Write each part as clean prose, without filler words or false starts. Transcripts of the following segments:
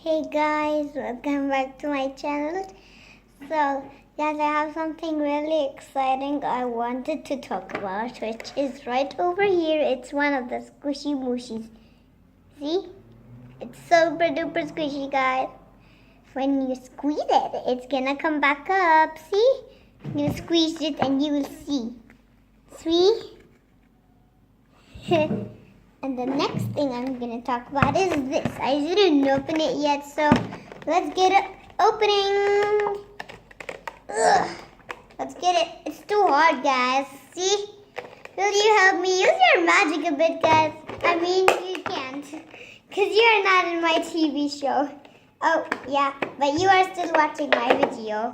Hey guys, welcome back to my channel. So guys, I have something really exciting I wanted to talk about, which is right over here. It's one of the squishy mushies. See? It's super duper squishy, guys. When you squeeze it, it's gonna come back up. See? I'm gonna squeeze it and you will see. See? And the next thing I'm going to talk about is this. I didn't open it yet, so let's get it opening. Ugh. Let's get it. It's too hard, guys. See? Will you help me? Use your magic a bit, guys. I mean, you can't, because you're not in my TV show. Oh, yeah, but you are still watching my video.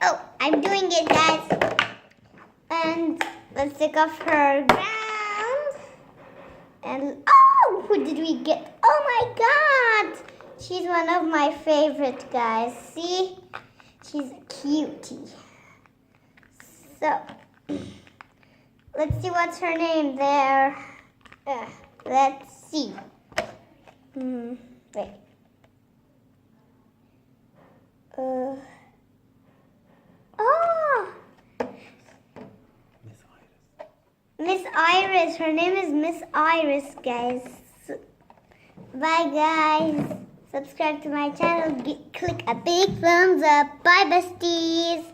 Oh, I'm doing it, guys. And let's take off her ground. And oh, who did we get? Oh my God! She's one of my favorite guys. See? She's a cutie. So, let's see what's her name there. Let's see. Wait. Oh! Miss Iris. Her name is Miss Iris, guys. Bye, guys. Subscribe to my channel. Click a big thumbs up. Bye, besties.